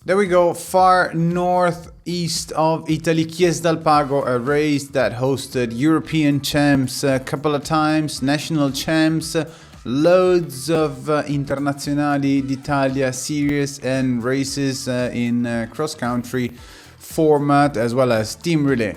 There we go, far northeast of Italy, Chiesa del Pago, a race that hosted European champs a couple of times, national champs, loads of Internazionali d'Italia series and races in cross-country format as well as team relay.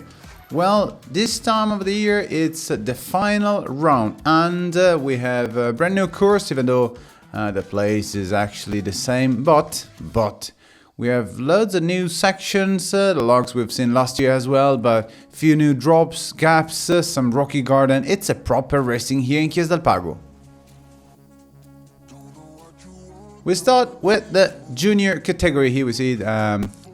Well, this time of the year it's the final round and we have a brand new course, even though the place is actually the same, but we have loads of new sections, the logs we've seen last year as well, but few new drops, gaps, some rocky garden. It's a proper racing here in Chiesa del Pago. We start with the junior category. Here we see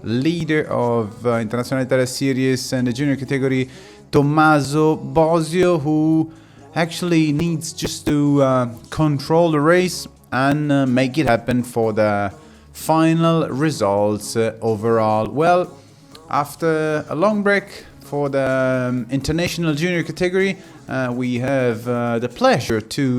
leader of Internazionali Italia Series and the junior category, Tommaso Bosio, who actually needs just to control the race and make it happen for the final results overall. Well, after a long break for the international junior category, we have the pleasure to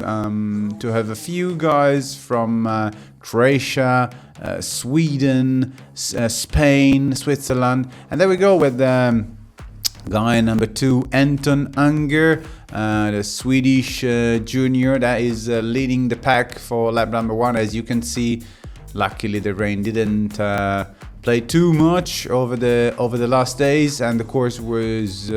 have a few guys from Croatia, Sweden, Spain, Switzerland, and there we go with guy number 2, Anton Unger, the Swedish junior that is leading the pack for lap number 1. As you can see, luckily the rain didn't play too much over the last days, and the course was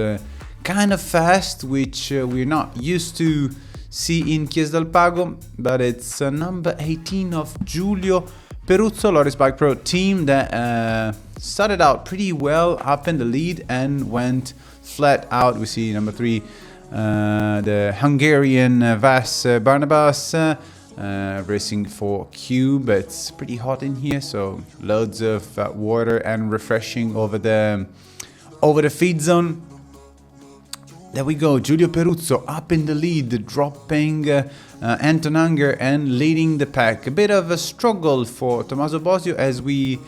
kind of fast, which we're not used to see in Chiesa del Pago. But it's number 18 of Giulio Peruzzo, Loris Bike Pro team, that started out pretty well up in the lead and went flat out. We see number 3, the Hungarian Vas Barnabas, racing for Cube. It's pretty hot in here, so loads of water and refreshing over the feed zone. There we go, Giulio Peruzzo up in the lead, dropping Anton Unger and leading the pack. A bit of a struggle for Tommaso Bosio, as we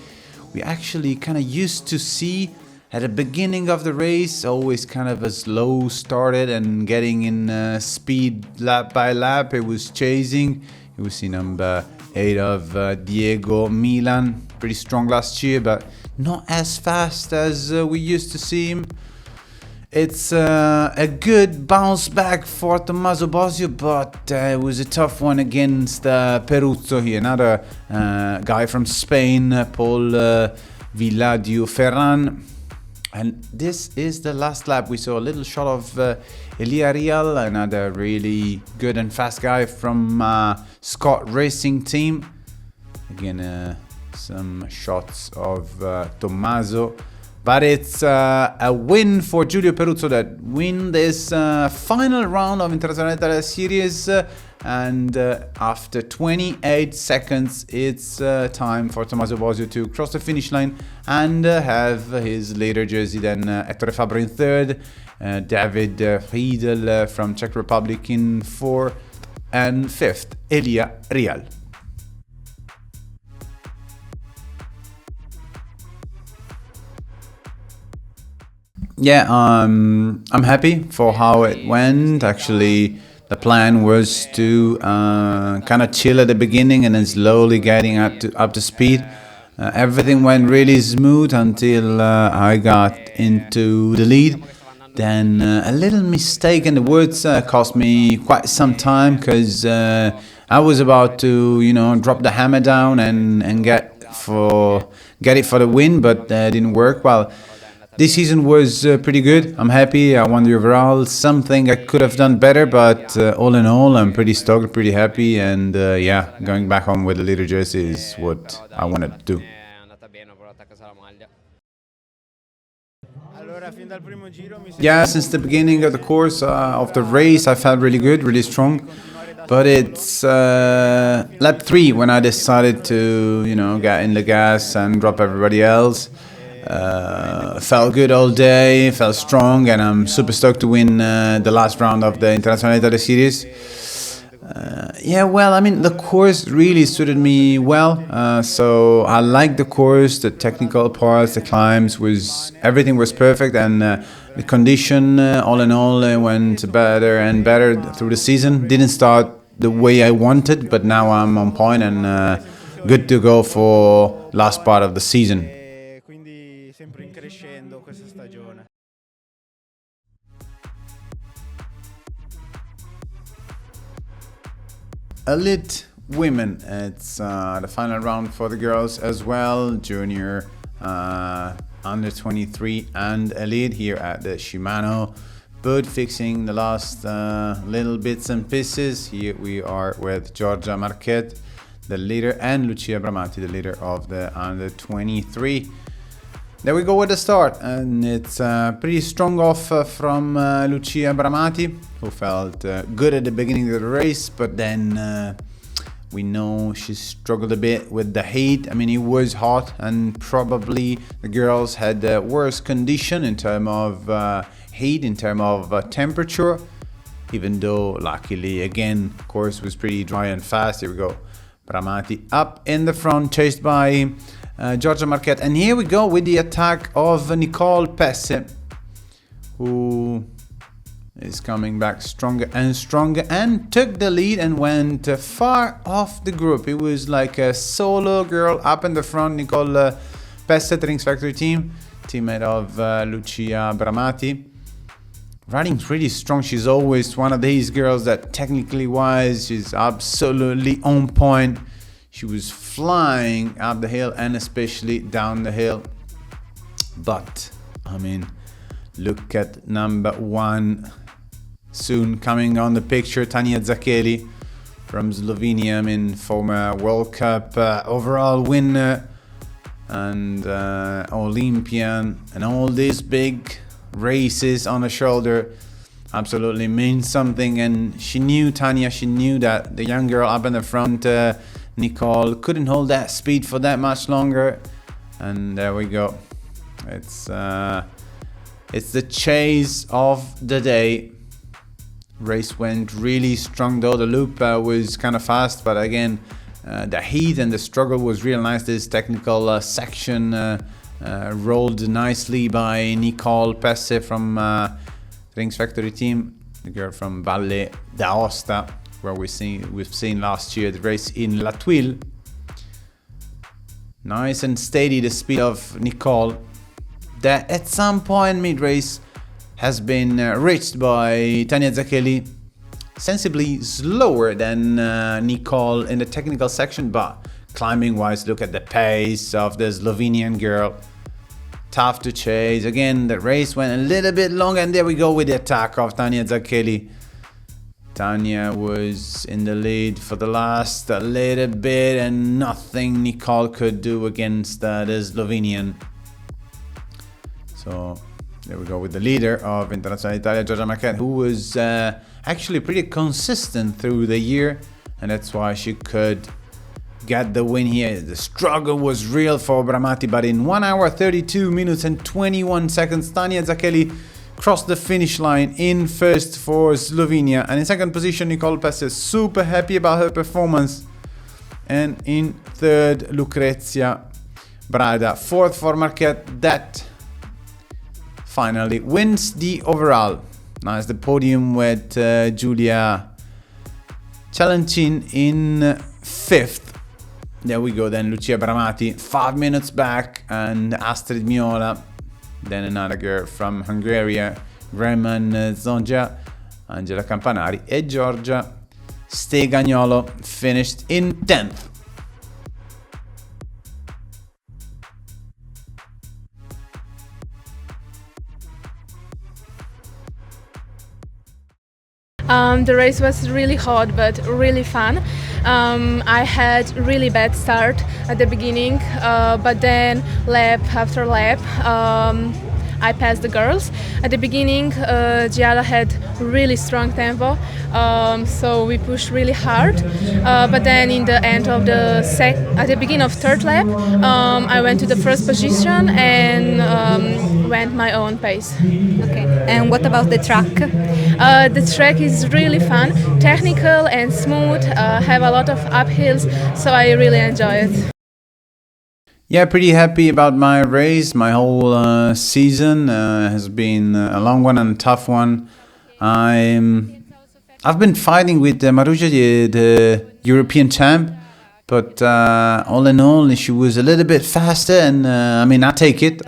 actually kind of used to see at the beginning of the race, always kind of a slow started and getting in speed lap by lap. It was chasing. You will see number 8 of Diego Milan, pretty strong last year, but not as fast as we used to see him. It's a good bounce back for Tommaso Bosio, but it was a tough one against Peruzzo here. Another guy from Spain, Paul Villadio Ferran. And this is the last lap. We saw a little shot of Elia Real, another really good and fast guy from Scott Racing Team. Again, some shots of Tommaso. But it's a win for Giulio Peruzzo that win this final round of Internazionali Italia Series. And after 28 seconds, it's time for Tommaso Bosio to cross the finish line and have his later jersey. Then Ettore Fabro in 3rd, David Riedel from Czech Republic in 4th, and 5th, Elia Real. Yeah, I'm happy for how it went. Actually, the plan was to kind of chill at the beginning and then slowly getting up to speed. Everything went really smooth until I got into the lead. Then a little mistake in the woods cost me quite some time, because I was about to, drop the hammer down and get it for the win, but didn't work. Well, this season was pretty good. I'm happy. I won the overall. Something I could have done better, but all in all, I'm pretty stoked, pretty happy, and going back home with the leader jersey is what I wanted to do. Yeah, since the beginning of the course of the race, I felt really good, really strong. But it's lap 3 when I decided to, get in the gas and drop everybody else. Felt good all day, felt strong, and I'm super stoked to win the last round of the Internazionali Italia Series. The course really suited me well, so I liked the course, the technical parts, the climbs, everything was perfect, and the condition, all in all, went better and better through the season. Didn't start the way I wanted, but now I'm on point, and good to go for last part of the season. Elite women, it's the final round for the girls as well, junior, under 23 and elite here at the Shimano, but fixing the last little bits and pieces. Here we are with Giorgia Marquette, the leader, and Lucia Bramati, the leader of the under 23. There we go with the start, and it's pretty strong off from Lucia Bramati, who felt good at the beginning of the race, but then we know she struggled a bit with the heat. I mean, it was hot, and probably the girls had worse condition in terms of heat, in terms of temperature, even though luckily, again, course was pretty dry and fast. Here we go. Bramati up in the front, chased by Giorgia Marquette. And here we go with the attack of Nicole Pesse, who is coming back stronger and stronger, and took the lead and went far off the group. It was like a solo girl up in the front. Nicole Pesse, Drinks Factory team, teammate of Lucia Bramati. Riding pretty strong. She's always one of these girls that technically wise, she's absolutely on point. She was flying up the hill and especially down the hill. But, I mean, look at number one, soon coming on the picture, Tanja Zakeli from Slovenia. I mean, former World Cup overall winner and Olympian, and all these big races on the shoulder absolutely means something. And she knew, Tanja, she knew that the young girl up in the front, Nicole, couldn't hold that speed for that much longer. And there we go. It's the chase of the day. Race went really strong though. The loop was kind of fast, but again, the heat and the struggle was real nice. This technical section rolled nicely by Nicole Pesse from Drinks Factory team, the girl from Valle d'Aosta, where we've seen last year the race in La Tuile. Nice and steady the speed of Nicole, that at some point mid-race has been reached by Tanja Zakeli. Sensibly slower than Nicole in the technical section, but climbing wise, look at the pace of the Slovenian girl. Tough to chase. Again, the race went a little bit long, and there we go with the attack of Tanja Zakeli. Tanja was in the lead for the last little bit, and nothing Nicole could do against the Slovenian. So there we go with the leader of Internazionali Italia, Giorgia Marquette, who was actually pretty consistent through the year, and that's why she could get the win here. The struggle was real for Bramati, but in 1 hour 32 minutes and 21 seconds, Tanja Zakeli crossed the finish line in first for Slovenia, and in second position Nicole Pesse, super happy about her performance, and in third Lucrezia Brada, fourth for Marquette, that finally wins the overall. Nice, the podium with Giulia Cialancin in fifth. There we go, then Lucia Bramati 5 minutes back, and Astrid Miola, then another girl from Hungary, Reman Zonja, Angela Campanari, e Giorgia Stegagnolo finished in 10th. The race was really hot but really fun. I had really bad start at the beginning, but then lap after lap I passed the girls. At the beginning Giada had really strong tempo, so we pushed really hard, but then in the end of at the beginning of third lap I went to the first position and went my own pace. Okay. And what about the track? The track is really fun, technical and smooth, have a lot of uphills, so I really enjoy it. Yeah, pretty happy about my race. My whole season has been a long one and a tough one. I've been fighting with Marussia, the European champ, But all in all, she was a little bit faster, and I mean, I'll take it,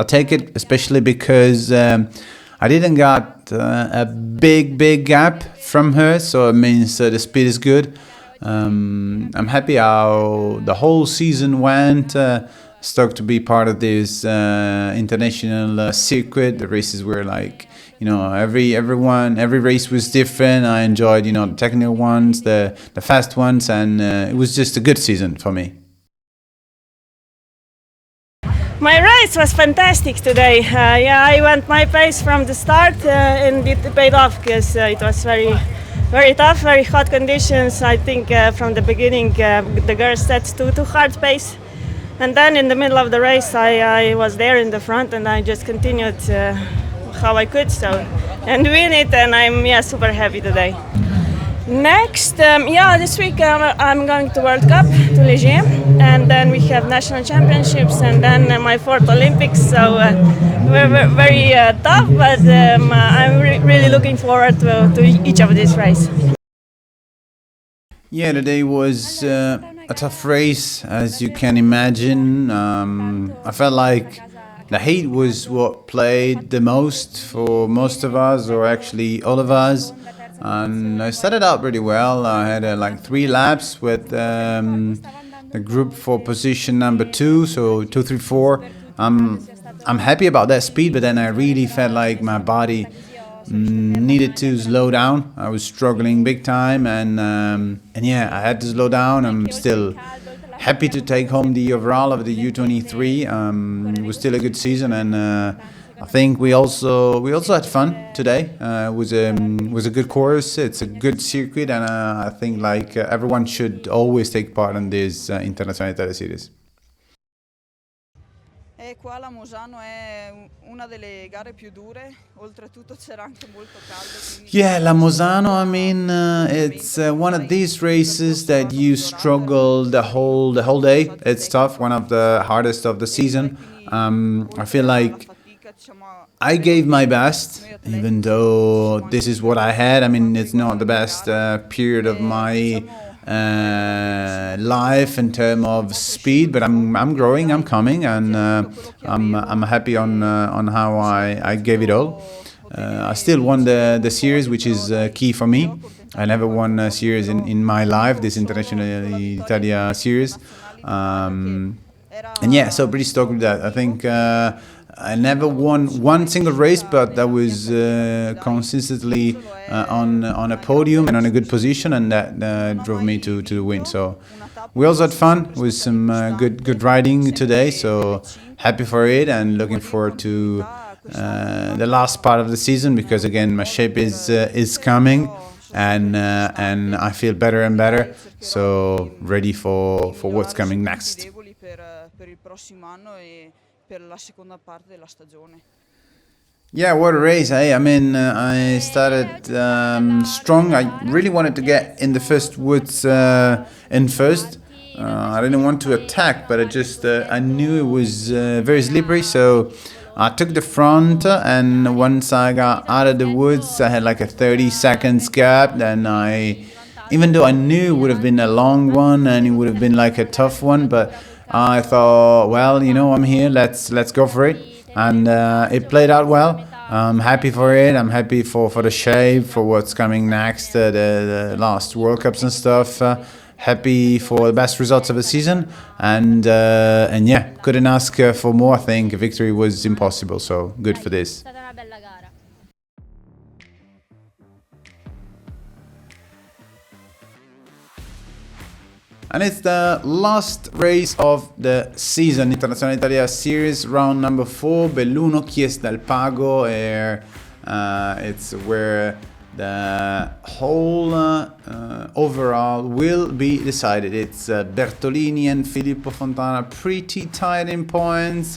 especially because I didn't got a big gap from her, so it means the speed is good. I'm happy how the whole season went. Stoked to be part of this international circuit. The races were like, every race was different. I enjoyed, the technical ones, the fast ones, and it was just a good season for me. My race was fantastic today. I went my pace from the start, and it paid off because it was very tough, very hot conditions. I think from the beginning the girls set too hard pace, and then in the middle of the race I was there in the front, and I just continued how I could and win it, and I'm super happy today. Next, this week I'm going to World Cup to Ligier, and then we have national championships, and then my fourth Olympics. So we're very tough, but I'm really looking forward to each of these races. Yeah, today was a tough race, as you can imagine. I felt like the heat was what played the most for most of us, or actually all of us. And I started out pretty well. I had like 3 laps with the group for position number 2, so 2, 3, 4. I'm happy about that speed, but then I really felt like my body needed to slow down. I was struggling big time, and I had to slow down. I'm still happy to take home the overall of the U23. It was still a good season, and I think we also had fun today. It was a good course. It's a good circuit, and I think everyone should always take part in this Internazionali series. Qua la Mosano è una delle gare più dure, oltretutto c'era anche molto caldo. Yeah, La Mosano, I mean, it's one of these races that you struggle the whole day. It's tough, one of the hardest of the season. I feel like I gave my best, even though this is what I had. I mean, it's not the best period of my life in terms of speed, but I'm growing, I'm coming, and I'm happy on how I gave it all. I still won the series, which is key for me. I never won a series in my life, this Internazionali Italia series, and so pretty stoked with that. I think I never won one single race, but I was consistently on a podium and on a good position, and that drove me to the win. So we also had fun with some good riding today. So happy for it, and looking forward to the last part of the season, because again my shape is coming, and I feel better and better. So ready for what's coming next. Yeah, what a race, eh? I mean, I started strong. I really wanted to get in the first woods in first. I didn't want to attack, but I knew it was very slippery, so I took the front, and once I got out of the woods, I had like a 30 seconds gap. Then even though I knew it would have been a long one and it would have been like a tough one, but I thought, well, I'm here, let's go for it. And it played out well. I'm happy for it. I'm happy for the shape, for what's coming next, the last World Cups and stuff. Happy for the best results of the season. And yeah, couldn't ask for more. I think a victory was impossible, so good for this. And it's the last race of the season, Internazionali Italia Series, round number 4, Belluno Chies del Pago. It's where the whole overall will be decided. It's Bertolini and Filippo Fontana pretty tight in points.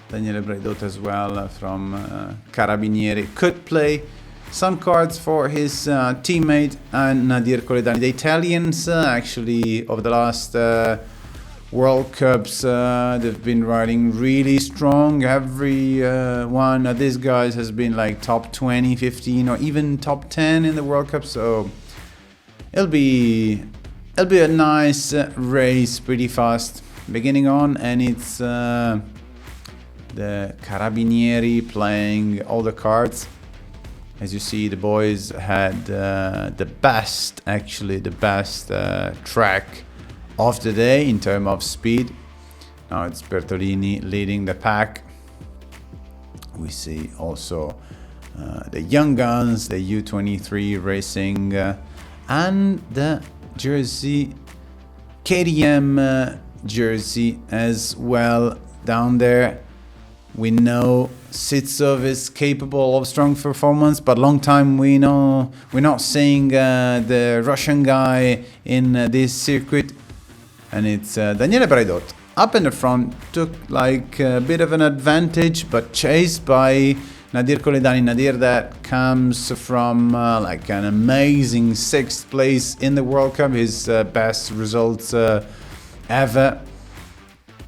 Daniele Braidot as well from Carabinieri could play some cards for his teammate, and Nadir Coledani. The Italians, actually, over the last World Cups, they've been riding really strong. Every one of these guys has been like top 20, 15, or even top 10 in the World Cup. So it'll be it'll be a nice race, pretty fast beginning on, and it's the Carabinieri playing all the cards. As you see, the boys had the best track of the day in terms of speed. Now it's Bertolini leading the pack. We see also the young guns, the U23 racing, and the jersey, KTM jersey as well down there. We know Sitsov is capable of strong performance, but long time we're not seeing the Russian guy in this circuit, and it's Daniele Braidot up in the front, took like a bit of an advantage, but chased by Nadir Koledani. Nadir that comes from like an amazing 6th place in the World Cup, his best results ever,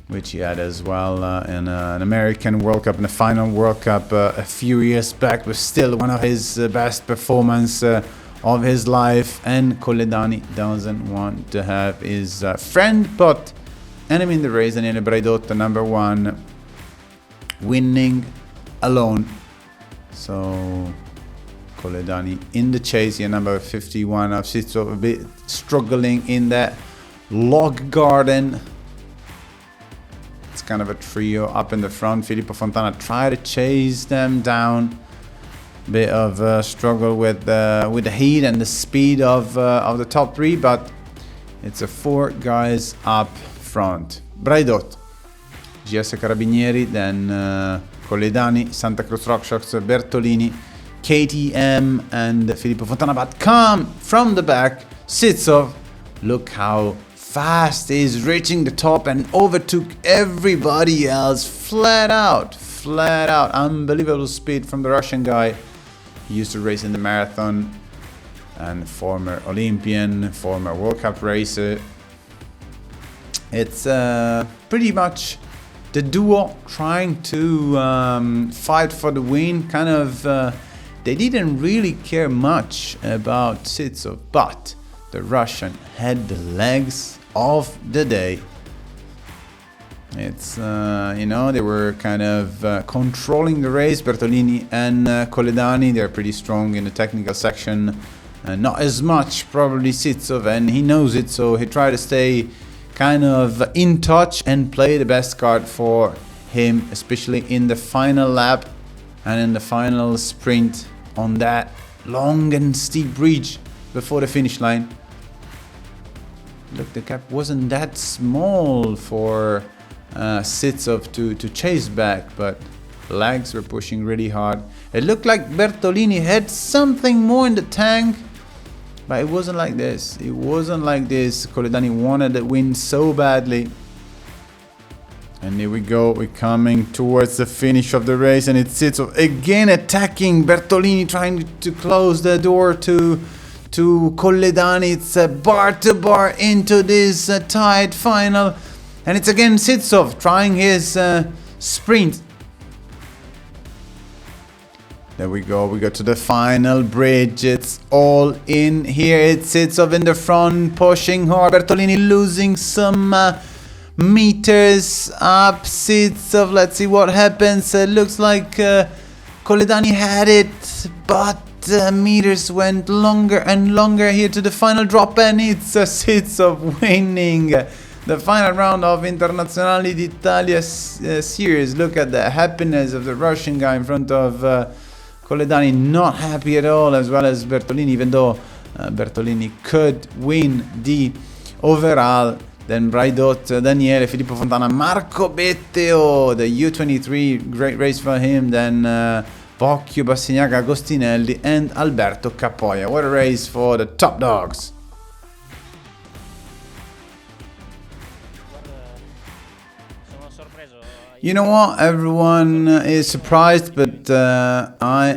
which he had as well in an American World Cup, in the final World Cup a few years back, was still one of his best performance of his life. And Koledani doesn't want to have his friend but enemy in the race, Daniele Braidot, the number 1, winning alone. So Koledani in the chase here, number 51 of Sitsov, a bit struggling in that log garden. It's kind of a trio up in the front. Filippo Fontana try to chase them down. Bit of a struggle with the heat and the speed of the top 3, but it's a 4 guys up front. Braidot, GS Carabinieri, then Koledani, Santa Cruz Rock Shocks, Bertolini, KTM, and Filippo Fontana. But come from the back, Sitsov. Look how fast he's reaching the top and overtook everybody else. Flat out. Unbelievable speed from the Russian guy. He used to race in the marathon, and former Olympian, former World Cup racer. It's pretty much the duo trying to fight for the win. Kind of, they didn't really care much about Sitsov, but the Russian had the legs of the day. It's, they were kind of controlling the race. Bertolini and Koledani, they're pretty strong in the technical section. Not as much, probably, Sitsov, and he knows it, so he tried to stay kind of in touch and play the best card for him, especially in the final lap and in the final sprint on that long and steep bridge before the finish line. Look, the gap wasn't that small for Sitsov to chase back, but legs were pushing really hard. It looked like Bertolini had something more in the tank, but it wasn't like this. Koledani wanted the win so badly. And here we go. We're coming towards the finish of the race, and it's Sitsov again attacking Bertolini, trying to close the door to Koledani. It's bar to bar into this tied final, and it's again Sitsov trying his sprint. There we go. We go to the final bridge. It's all in here. It's Sitsov in the front, pushing hard. Bertolini losing some meters up. Sitsov, let's see what happens. Looks like Koledani had it, but meters went longer and longer here to the final drop, and it's Sitsov winning the final round of Internazionali d'Italia series. Look at the happiness of the Russian guy in front of Koledani, not happy at all, as well as Bertolini, even though Bertolini could win the overall. Then Braidot, Daniele, Filippo Fontana, Marco Betteo, the U23, great race for him. Then Bocchio, Bassiniaga, Agostinelli, and Alberto Capoia. What a race for the top dogs. You know what? Everyone is surprised, but I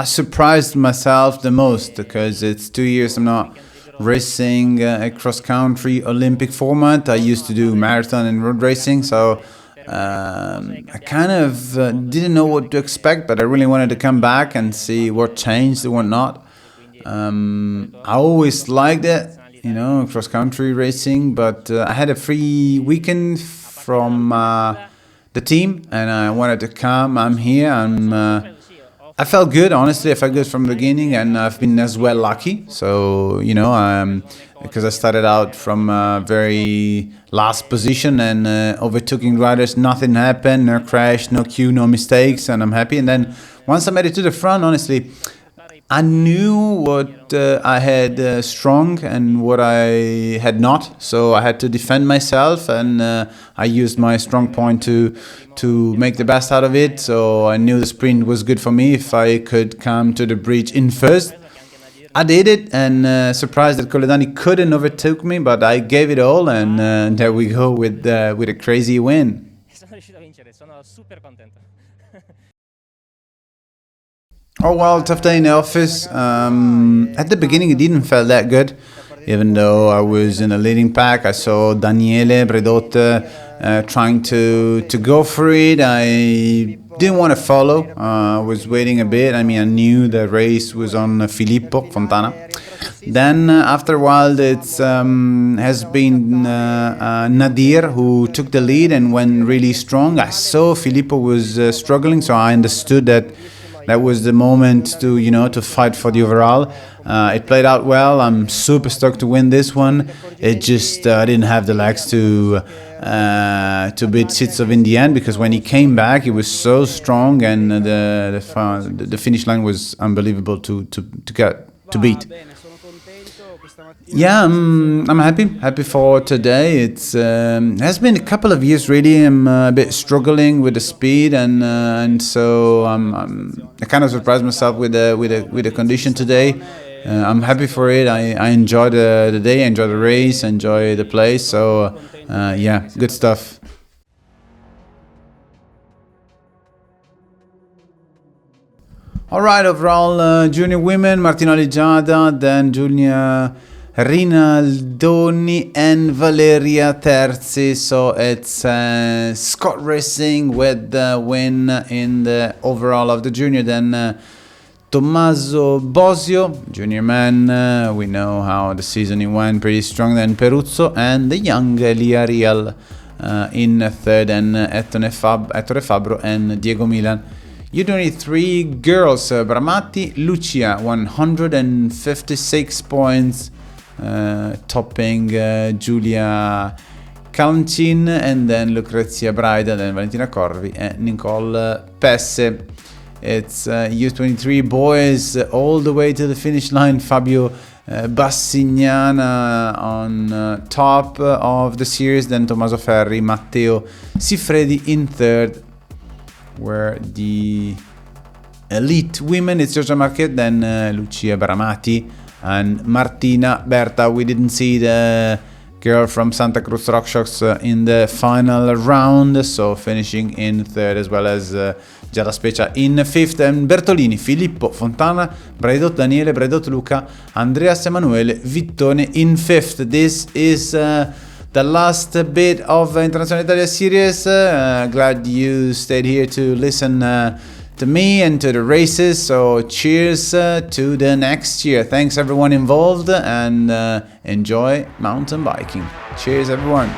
surprised myself the most, because it's 2 years I'm not racing a cross-country Olympic format. I used to do marathon and road racing, so I kind of didn't know what to expect, but I really wanted to come back and see what changed and what not. I always liked it. cross country racing. But I had a free weekend from the team, and I wanted to come. I'm here. I felt good, honestly. I felt good from the beginning, and I've been as well lucky. So, because I started out from a very last position and overtaking riders, nothing happened, no crash, no queue, no mistakes, and I'm happy. And then once I made it to the front, honestly, I knew what I had strong and what I had not. So I had to defend myself, and I used my strong point to make the best out of it. So I knew the sprint was good for me if I could come to the bridge in first. I did it, and surprised that Coledani couldn't overtake me, but I gave it all, and there we go with a crazy win. Sono riuscito a vincere, sono super contento. Oh well, tough day in the office. At the beginning it didn't feel that good. Even though I was in a leading pack, I saw Daniele Bredotte trying to go for it. I didn't want to follow. I was waiting a bit. I mean, I knew the race was on Filippo Fontana. Then after a while, it has been Nadir who took the lead and went really strong. I saw Filippo was struggling, so I understood that was the moment to fight for the overall. It played out well. I'm super stoked to win this one. It just I didn't have the legs to beat Sitsov in the end, because when he came back, he was so strong, and the finish line was unbelievable to beat. Yeah, I'm happy for today. It's has been a couple of years really. I'm a bit struggling with the speed, and so I kind of surprised myself with the condition today. I'm happy for it. I enjoy the day, enjoy the race, enjoy the place. So yeah, good stuff. All right, overall junior women: Martina Ligiada, then Giulia Rinaldoni and Valeria Terzi. So it's Scott Racing with the win in the overall of the junior. Then Tommaso Bosio, junior man. We know how the season he went, pretty strong. Then Peruzzo and the young Elia Rial in third, and Ettore Fabbro and Diego Milan. U23 girls, Bramati Lucia, 156 points. Topping Giulia Calancin, and then Lucrezia Braida, then Valentina Corvi and Nicole Pesse. It's U23 boys all the way to the finish line. Fabio Bassignana on top of the series, then Tommaso Ferri, Matteo Sifredi in third. Where the elite women, it's Giorgia Marquet, then Lucia Bramati and Martina Berta. We didn't see the girl from Santa Cruz RockShox in the final round, so finishing in third, as well as Giada Specia in fifth, and Bertolini, Filippo Fontana, Braidot Daniele, Braidot Luca, Andreas Emanuele Vittone in fifth. This is the last bit of Internazionali Italia series. Glad you stayed here to listen to me and to the races. So cheers to the next year. Thanks everyone involved, and enjoy mountain biking. Cheers everyone.